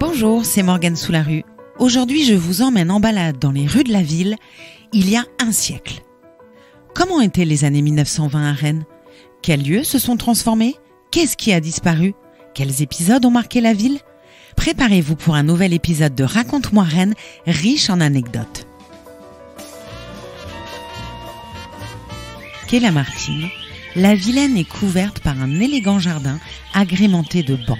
Bonjour, c'est Morgane Soularue. Aujourd'hui, je vous emmène en balade dans les rues de la ville, il y a un siècle. Comment étaient les années 1920 à Rennes? Quels lieux se sont transformés? Qu'est-ce qui a disparu? Quels épisodes ont marqué la ville? Préparez-vous pour un nouvel épisode de Raconte-moi Rennes, riche en anecdotes. Quai Lamartine, la Vilaine est couverte par un élégant jardin agrémenté de bancs.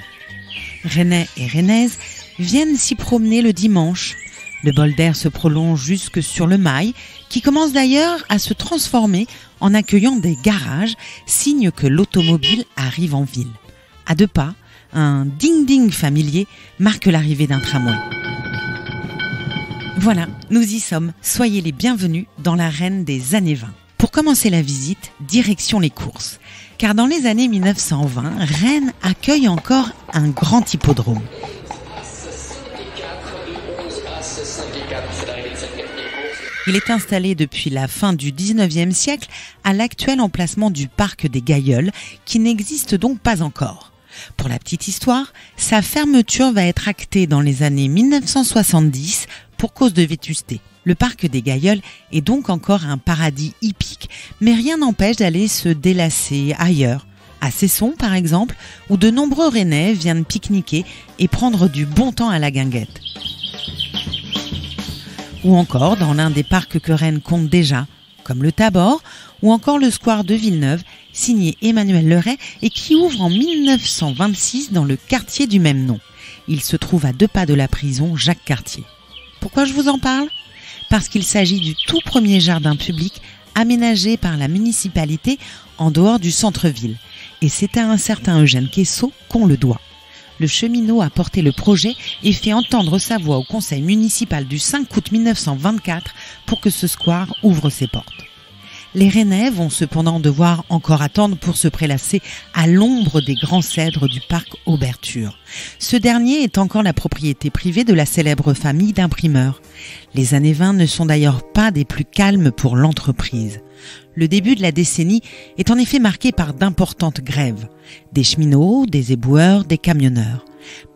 Rennais et Rennaises viennent s'y promener le dimanche. Le bol d'air se prolonge jusque sur le Mail, qui commence d'ailleurs à se transformer en accueillant des garages, signe que l'automobile arrive en ville. À 2 pas, un ding-ding familier marque l'arrivée d'un tramway. Voilà, nous y sommes. Soyez les bienvenus dans la Rennes des années 20. Pour commencer la visite, direction les courses. Car dans les années 1920, Rennes accueille encore un grand hippodrome. Il est installé depuis la fin du 19e siècle à l'actuel emplacement du parc des Gailleuls, qui n'existe donc pas encore. Pour la petite histoire, sa fermeture va être actée dans les années 1970 pour cause de vétusté. Le parc des Gailleuls est donc encore un paradis hippique, mais rien n'empêche d'aller se délasser ailleurs. À Cesson, par exemple, où de nombreux Rennais viennent pique-niquer et prendre du bon temps à la guinguette. Ou encore dans l'un des parcs que Rennes compte déjà, comme le Tabor, ou encore le square de Villeneuve, signé Emmanuel Leray et qui ouvre en 1926 dans le quartier du même nom. Il se trouve à 2 pas de la prison Jacques-Cartier. Pourquoi je vous en parle ? Parce qu'il s'agit du tout premier jardin public aménagé par la municipalité en dehors du centre-ville. Et c'est à un certain Eugène Quessot qu'on le doit. Le cheminot a porté le projet et fait entendre sa voix au conseil municipal du 5 août 1924 pour que ce square ouvre ses portes. Les Rennais vont cependant devoir encore attendre pour se prélasser à l'ombre des grands cèdres du parc Auberture. Ce dernier est encore la propriété privée de la célèbre famille d'imprimeurs. Les années 20 ne sont d'ailleurs pas des plus calmes pour l'entreprise. Le début de la décennie est en effet marqué par d'importantes grèves. Des cheminots, des éboueurs, des camionneurs.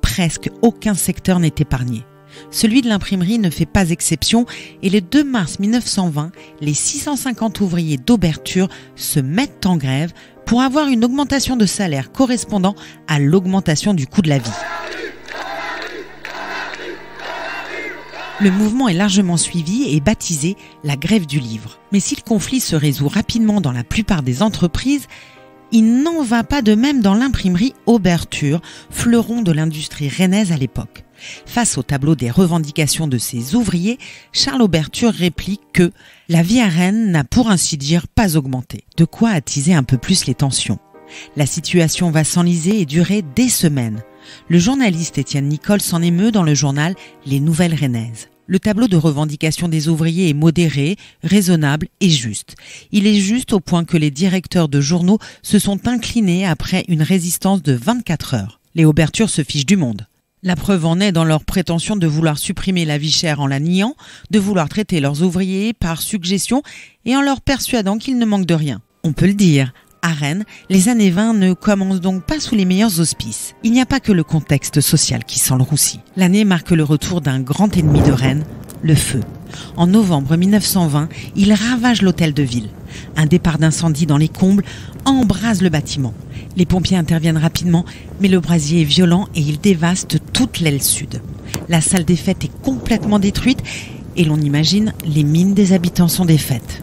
Presque aucun secteur n'est épargné. Celui de l'imprimerie ne fait pas exception et le 2 mars 1920, les 650 ouvriers d'Auberture se mettent en grève pour avoir une augmentation de salaire correspondant à l'augmentation du coût de la vie. Le mouvement est largement suivi et baptisé la grève du livre. Mais si le conflit se résout rapidement dans la plupart des entreprises, il n'en va pas de même dans l'imprimerie Auberture, fleuron de l'industrie rennaise à l'époque. Face au tableau des revendications de ses ouvriers, Charles Auberture réplique que la vie à Rennes n'a pour ainsi dire pas augmenté. De quoi attiser un peu plus les tensions. La situation va s'enliser et durer des semaines. Le journaliste Étienne Nicole s'en émeut dans le journal Les Nouvelles Rennaises. Le tableau de revendication des ouvriers est modéré, raisonnable et juste. Il est juste au point que les directeurs de journaux se sont inclinés après une résistance de 24 heures. Les Auberture se fichent du monde. La preuve en est dans leur prétention de vouloir supprimer la vie chère en la niant, de vouloir traiter leurs ouvriers par suggestion et en leur persuadant qu'ils ne manquent de rien. On peut le dire, à Rennes, les années 20 ne commencent donc pas sous les meilleurs auspices. Il n'y a pas que le contexte social qui sent le roussi. L'année marque le retour d'un grand ennemi de Rennes, le feu. En novembre 1920, il ravage l'hôtel de ville. Un départ d'incendie dans les combles embrase le bâtiment. Les pompiers interviennent rapidement, mais le brasier est violent et il dévaste toute l'aile sud. La salle des fêtes est complètement détruite et l'on imagine les mines des habitants sont défaites.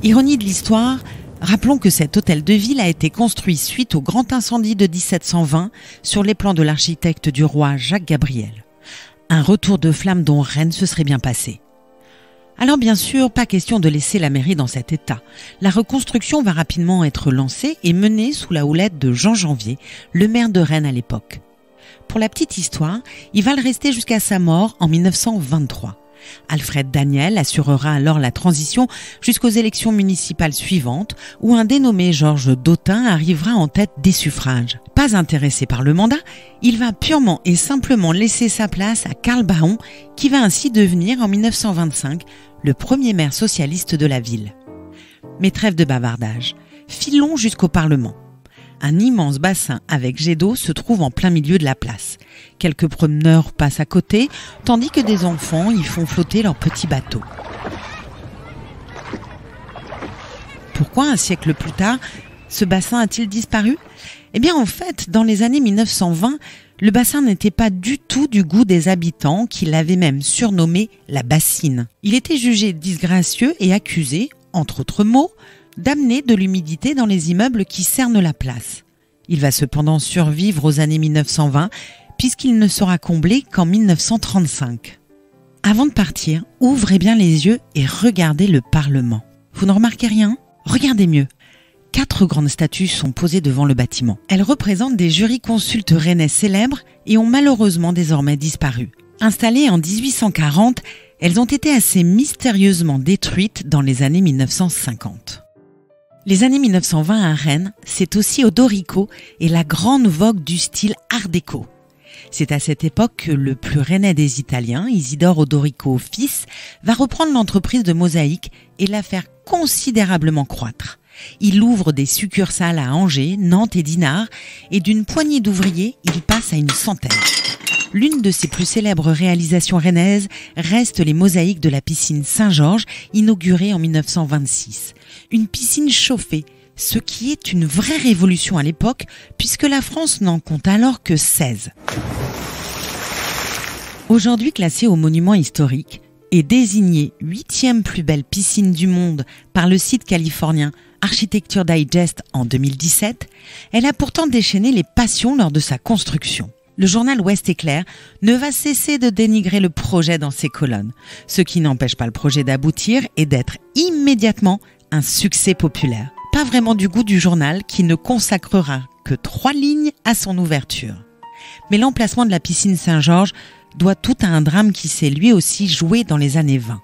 Ironie de l'histoire, rappelons que cet hôtel de ville a été construit suite au grand incendie de 1720 sur les plans de l'architecte du roi Jacques Gabriel. Un retour de flamme dont Rennes se serait bien passé. Alors bien sûr, pas question de laisser la mairie dans cet état. La reconstruction va rapidement être lancée et menée sous la houlette de Jean Janvier, le maire de Rennes à l'époque. Pour la petite histoire, il va le rester jusqu'à sa mort en 1923. Alfred Daniel assurera alors la transition jusqu'aux élections municipales suivantes où un dénommé Georges Dautin arrivera en tête des suffrages. Pas intéressé par le mandat, il va purement et simplement laisser sa place à Karl Baon qui va ainsi devenir en 1925 le premier maire socialiste de la ville. Mais trêve de bavardage, filons jusqu'au Parlement. Un immense bassin avec jet d'eau se trouve en plein milieu de la place. Quelques promeneurs passent à côté, tandis que des enfants y font flotter leurs petits bateaux. Pourquoi, un siècle plus tard, ce bassin a-t-il disparu ? Eh bien, en fait, dans les années 1920, le bassin n'était pas du tout du goût des habitants qui l'avaient même surnommé la bassine. Il était jugé disgracieux et accusé, entre autres mots, d'amener de l'humidité dans les immeubles qui cernent la place. Il va cependant survivre aux années 1920 puisqu'il ne sera comblé qu'en 1935. Avant de partir, ouvrez bien les yeux et regardez le Parlement. Vous ne remarquez rien ? Regardez mieux. 4 grandes statues sont posées devant le bâtiment. Elles représentent des jurisconsultes rennais célèbres et ont malheureusement désormais disparu. Installées en 1840, elles ont été assez mystérieusement détruites dans les années 1950. Les années 1920 à Rennes, c'est aussi Odorico et la grande vogue du style Art déco. C'est à cette époque que le plus rennais des Italiens, Isidore Odorico fils, va reprendre l'entreprise de mosaïque et la faire considérablement croître. Il ouvre des succursales à Angers, Nantes et Dinard, et d'une poignée d'ouvriers, il passe à une centaine. L'une de ses plus célèbres réalisations rennaises reste les mosaïques de la piscine Saint-Georges, inaugurée en 1926. Une piscine chauffée, ce qui est une vraie révolution à l'époque, puisque la France n'en compte alors que 16. Aujourd'hui classée au monument historique et désignée 8e plus belle piscine du monde par le site californien Architecture Digest en 2017, elle a pourtant déchaîné les passions lors de sa construction. Le journal Ouest Éclair ne va cesser de dénigrer le projet dans ses colonnes, ce qui n'empêche pas le projet d'aboutir et d'être immédiatement un succès populaire. Pas vraiment du goût du journal qui ne consacrera que 3 lignes à son ouverture. Mais l'emplacement de la piscine Saint-Georges doit tout à un drame qui s'est lui aussi joué dans les années 20.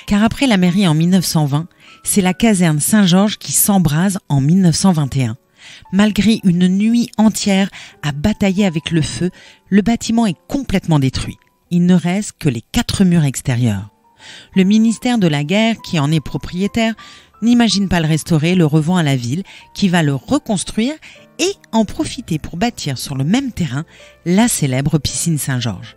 Car après la mairie en 1920, c'est la caserne Saint-Georges qui s'embrase en 1921. Malgré une nuit entière à batailler avec le feu, le bâtiment est complètement détruit. Il ne reste que les 4 murs extérieurs. Le ministère de la Guerre, qui en est propriétaire, n'imagine pas le restaurer, le revend à la ville, qui va le reconstruire et en profiter pour bâtir sur le même terrain la célèbre piscine Saint-Georges.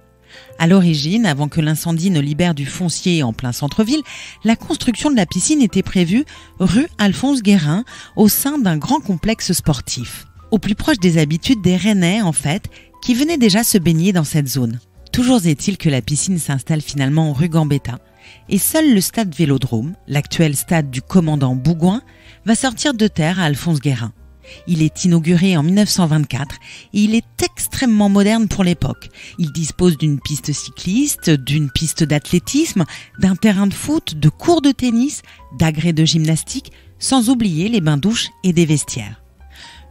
À l'origine, avant que l'incendie ne libère du foncier en plein centre-ville, la construction de la piscine était prévue rue Alphonse Guérin, au sein d'un grand complexe sportif. Au plus proche des habitudes des Rennais, en fait, qui venaient déjà se baigner dans cette zone. Toujours est-il que la piscine s'installe finalement rue Gambetta, et seul le stade Vélodrome, l'actuel stade du commandant Bougoin, va sortir de terre à Alphonse Guérin. Il est inauguré en 1924 et il est extrêmement moderne pour l'époque. Il dispose d'une piste cycliste, d'une piste d'athlétisme, d'un terrain de foot, de cours de tennis, d'agrès de gymnastique, sans oublier les bains-douches et des vestiaires.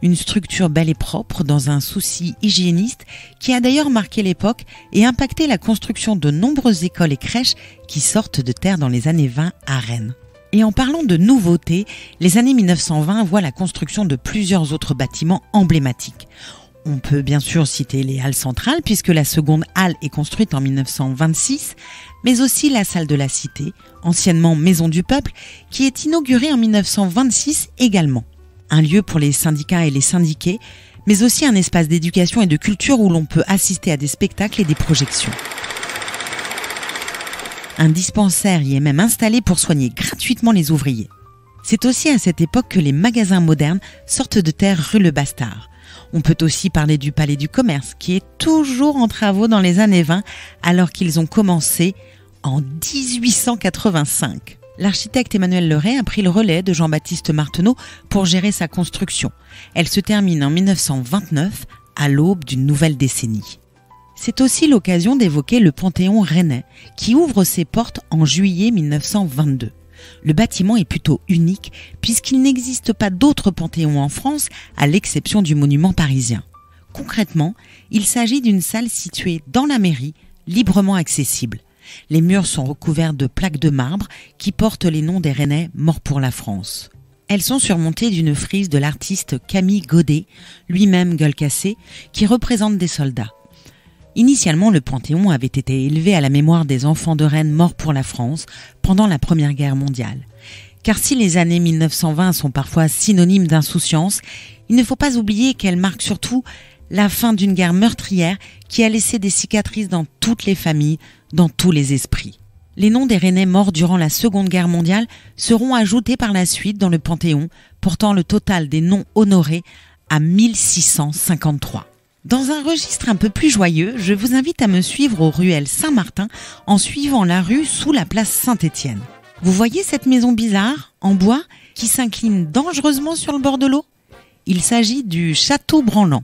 Une structure belle et propre dans un souci hygiéniste qui a d'ailleurs marqué l'époque et impacté la construction de nombreuses écoles et crèches qui sortent de terre dans les années 20 à Rennes. Et en parlant de nouveautés, les années 1920 voient la construction de plusieurs autres bâtiments emblématiques. On peut bien sûr citer les halles centrales puisque la seconde halle est construite en 1926, mais aussi la salle de la Cité, anciennement Maison du Peuple, qui est inaugurée en 1926 également. Un lieu pour les syndicats et les syndiqués, mais aussi un espace d'éducation et de culture où l'on peut assister à des spectacles et des projections. Un dispensaire y est même installé pour soigner gratuitement les ouvriers. C'est aussi à cette époque que les magasins modernes sortent de terre rue Le Bastard. On peut aussi parler du Palais du Commerce, qui est toujours en travaux dans les années 20, alors qu'ils ont commencé en 1885. L'architecte Emmanuel Leray a pris le relais de Jean-Baptiste Marteneau pour gérer sa construction. Elle se termine en 1929, à l'aube d'une nouvelle décennie. C'est aussi l'occasion d'évoquer le Panthéon rennais, qui ouvre ses portes en juillet 1922. Le bâtiment est plutôt unique, puisqu'il n'existe pas d'autres panthéons en France, à l'exception du monument parisien. Concrètement, il s'agit d'une salle située dans la mairie, librement accessible. Les murs sont recouverts de plaques de marbre qui portent les noms des Rennais morts pour la France. Elles sont surmontées d'une frise de l'artiste Camille Godet, lui-même gueule cassée, qui représente des soldats. Initialement, le Panthéon avait été élevé à la mémoire des enfants de Rennes morts pour la France pendant la Première Guerre mondiale. Car si les années 1920 sont parfois synonymes d'insouciance, il ne faut pas oublier qu'elles marquent surtout la fin d'une guerre meurtrière qui a laissé des cicatrices dans toutes les familles, dans tous les esprits. Les noms des Rennais morts durant la Seconde Guerre mondiale seront ajoutés par la suite dans le Panthéon, portant le total des noms honorés à 1653. Dans un registre un peu plus joyeux, je vous invite à me suivre aux ruelles Saint-Martin en suivant la rue sous la place Saint-Étienne. Vous voyez cette maison bizarre, en bois, qui s'incline dangereusement sur le bord de l'eau ? Il s'agit du château branlant.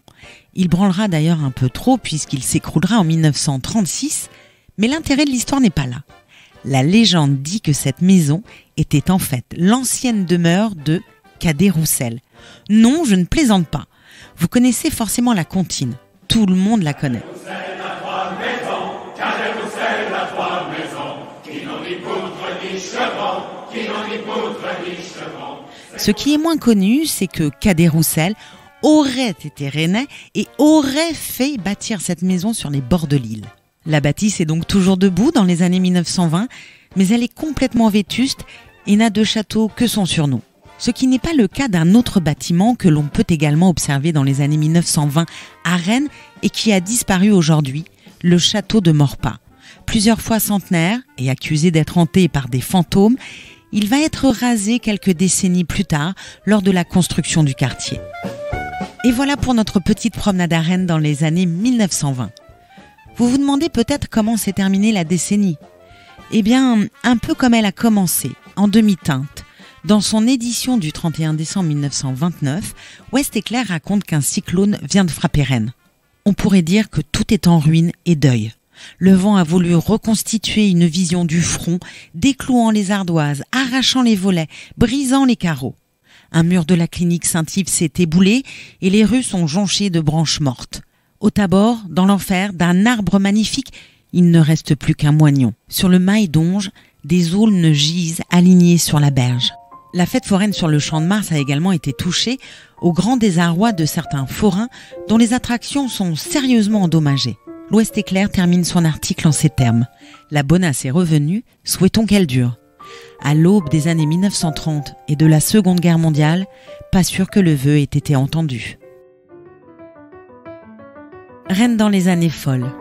Il branlera d'ailleurs un peu trop puisqu'il s'écroulera en 1936, mais l'intérêt de l'histoire n'est pas là. La légende dit que cette maison était en fait l'ancienne demeure de Cadet-Roussel. Non, je ne plaisante pas. Vous connaissez forcément la comptine. Tout le monde la connaît. Ce qui est moins connu, c'est que Cadet-Roussel aurait été rennais et aurait fait bâtir cette maison sur les bords de l'île. La bâtisse est donc toujours debout dans les années 1920, mais elle est complètement vétuste et n'a de château que son surnom. Ce qui n'est pas le cas d'un autre bâtiment que l'on peut également observer dans les années 1920 à Rennes et qui a disparu aujourd'hui, le château de Maurepas. Plusieurs fois centenaire et accusé d'être hanté par des fantômes, il va être rasé quelques décennies plus tard lors de la construction du quartier. Et voilà pour notre petite promenade à Rennes dans les années 1920. Vous vous demandez peut-être comment s'est terminée la décennie. Eh bien, un peu comme elle a commencé, en demi-teinte. Dans son édition du 31 décembre 1929, Ouest Éclair raconte qu'un cyclone vient de frapper Rennes. On pourrait dire que tout est en ruine et deuil. Le vent a voulu reconstituer une vision du front, déclouant les ardoises, arrachant les volets, brisant les carreaux. Un mur de la clinique Saint-Yves s'est éboulé et les rues sont jonchées de branches mortes. Au Tabor, dans l'enfer, d'un arbre magnifique, il ne reste plus qu'un moignon. Sur le mail d'Onge, des aulnes gisent alignées sur la berge. La fête foraine sur le Champ de Mars a également été touchée, au grand désarroi de certains forains dont les attractions sont sérieusement endommagées. L'Ouest Éclair termine son article en ces termes. La bonasse est revenue, souhaitons qu'elle dure. À l'aube des années 1930 et de la Seconde Guerre mondiale, pas sûr que le vœu ait été entendu. Rennes dans les années folles.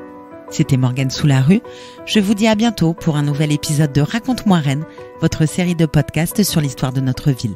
C'était Morgane Sous-la-Rue. Je vous dis à bientôt pour un nouvel épisode de Raconte-moi Rennes, votre série de podcasts sur l'histoire de notre ville.